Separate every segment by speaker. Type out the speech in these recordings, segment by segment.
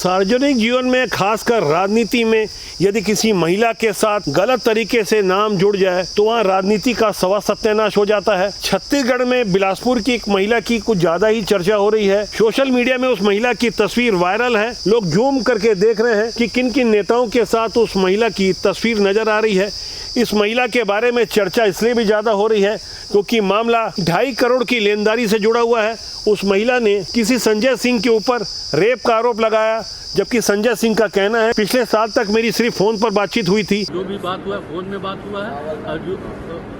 Speaker 1: सार्वजनिक जीवन में, खासकर राजनीति में, यदि किसी महिला के साथ गलत तरीके से नाम जुड़ जाए तो वहाँ राजनीति का सवा सत्यानाश हो जाता है। छत्तीसगढ़ में बिलासपुर की एक महिला की कुछ ज्यादा ही चर्चा हो रही है। सोशल मीडिया में उस महिला की तस्वीर वायरल है। लोग जूम करके देख रहे हैं कि किन किन नेताओं के साथ उस महिला की तस्वीर नजर आ रही है। इस महिला के बारे में चर्चा इसलिए भी ज़्यादा हो रही है क्योंकि मामला 2.5 करोड़ की लेनदारी से जुड़ा हुआ है। उस महिला ने किसी संजय सिंह के ऊपर रेप का आरोप लगाया, जबकि संजय सिंह का कहना है पिछले साल तक मेरी सिर्फ फोन पर बातचीत हुई थी।
Speaker 2: जो भी बात हुआ फोन में बात हुआ है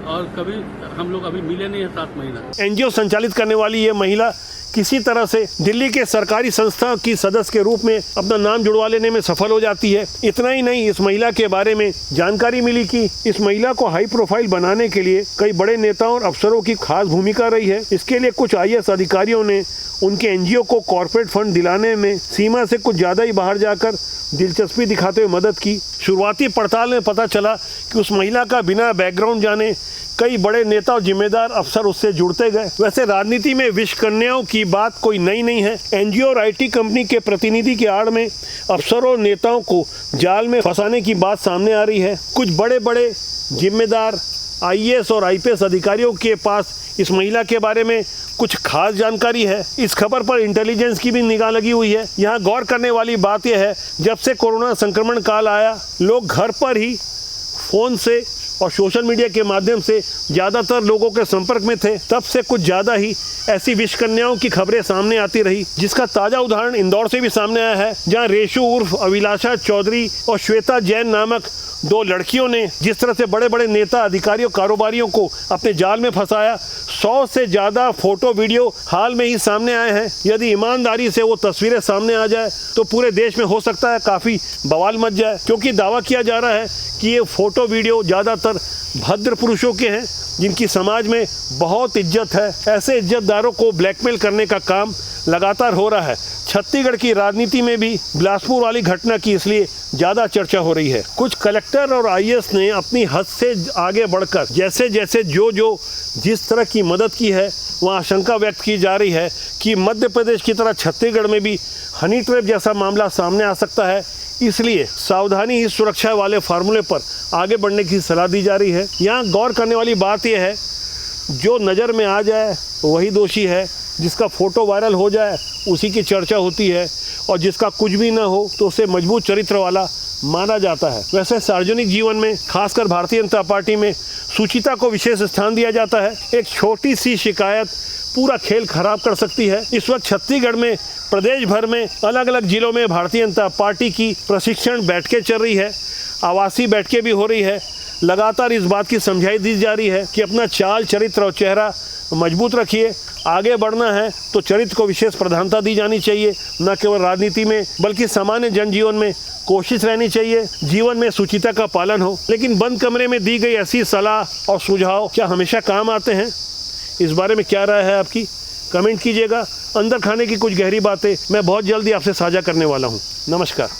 Speaker 2: और कभी हम लोग अभी मिले नहीं है 7 महीना।
Speaker 1: एनजीओ संचालित करने वाली ये महिला किसी तरह से दिल्ली के सरकारी संस्था की सदस्य के रूप में अपना नाम जुड़वा लेने में सफल हो जाती है। इतना ही नहीं, इस महिला के बारे में जानकारी मिली कि इस महिला को हाई प्रोफाइल बनाने के लिए कई बड़े नेताओं और अफसरों की खास भूमिका रही है। इसके लिए कुछ आईएएस अधिकारियों ने उनके एनजीओ को कॉर्पोरेट फंड दिलाने में सीमा से कुछ ज्यादा ही बाहर जाकर दिलचस्पी दिखाते हुए मदद की। शुरुआती पड़ताल में पता चला कि उस महिला का बिना बैकग्राउंड जाने कई बड़े नेता और जिम्मेदार अफसर उससे जुड़ते गए। वैसे राजनीति में विष कन्याओं की बात कोई नई नहीं है। एनजीओ और आईटी कंपनी के प्रतिनिधि की आड़ में अफसरों और नेताओं को जाल में फंसाने की बात सामने आ रही है। कुछ बड़े बड़े जिम्मेदार आईएएस और आईपीएस अधिकारियों के पास इस महिला के बारे में कुछ खास जानकारी है। इस खबर पर इंटेलिजेंस की भी निगाह लगी हुई है। यहाँ गौर करने वाली बात यह है, जब से कोरोना संक्रमण काल आया, लोग घर पर ही फोन से और सोशल मीडिया के माध्यम से ज़्यादातर लोगों के संपर्क में थे। तब से कुछ ज़्यादा ही ऐसी विष कन्याओं की खबरें सामने आती रही, जिसका ताज़ा उदाहरण इंदौर से भी सामने आया है, जहां रेशु उर्फ अभिलाषा चौधरी और श्वेता जैन नामक 2 लड़कियों ने जिस तरह से बड़े बड़े नेता, अधिकारियों, कारोबारियों को अपने जाल में फंसाया। 100 से ज़्यादा फोटो वीडियो हाल में ही सामने आए हैं। यदि ईमानदारी से वो तस्वीरें सामने आ जाए तो पूरे देश में हो सकता है काफ़ी बवाल मच जाए, क्योंकि दावा किया जा रहा है कि ये फोटो वीडियो ज़्यादातर भद्र पुरुषों के हैं जिनकी समाज में बहुत इज्जत है। ऐसे इज्जतदारों को ब्लैकमेल करने का काम लगातार हो रहा है। छत्तीसगढ़ की राजनीति में भी बिलासपुर वाली घटना की इसलिए ज़्यादा चर्चा हो रही है। कुछ कलेक्टर और आईएएस ने अपनी हद से आगे बढ़कर जैसे जैसे जो जिस तरह की मदद की है, वहाँ आशंका व्यक्त की जा रही है कि मध्य प्रदेश की तरह छत्तीसगढ़ में भी हनी ट्रैप जैसा मामला सामने आ सकता है। इसलिए सावधानी ही सुरक्षा वाले फार्मूले पर आगे बढ़ने की सलाह दी जा रही है। यहाँ गौर करने वाली बात यह है, जो नज़र में आ जाए वही दोषी है। जिसका फ़ोटो वायरल हो जाए उसी की चर्चा होती है, और जिसका कुछ भी ना हो तो उसे मजबूत चरित्र वाला माना जाता है। वैसे सार्वजनिक जीवन में, खासकर भारतीय जनता पार्टी में, सुचिता को विशेष स्थान दिया जाता है। एक छोटी सी शिकायत पूरा खेल खराब कर सकती है। इस वक्त छत्तीसगढ़ में, प्रदेश भर में, अलग अलग जिलों में भारतीय जनता पार्टी की प्रशिक्षण बैठकें चल रही है, आवासीय बैठकें भी हो रही है। लगातार इस बात की समझाई दी जा रही है कि अपना चाल, चरित्र और चेहरा मजबूत रखिए। आगे बढ़ना है तो चरित्र को विशेष प्रधानता दी जानी चाहिए, न केवल राजनीति में बल्कि सामान्य जनजीवन में कोशिश रहनी चाहिए जीवन में सुचिता का पालन हो। लेकिन बंद कमरे में दी गई ऐसी सलाह और सुझाव क्या हमेशा काम आते हैं? इस बारे में क्या राय है आपकी? कमेंट कीजिएगा। अंदर खाने की कुछ गहरी बातें मैं बहुत जल्दी आपसे साझा करने वाला हूँ। नमस्कार।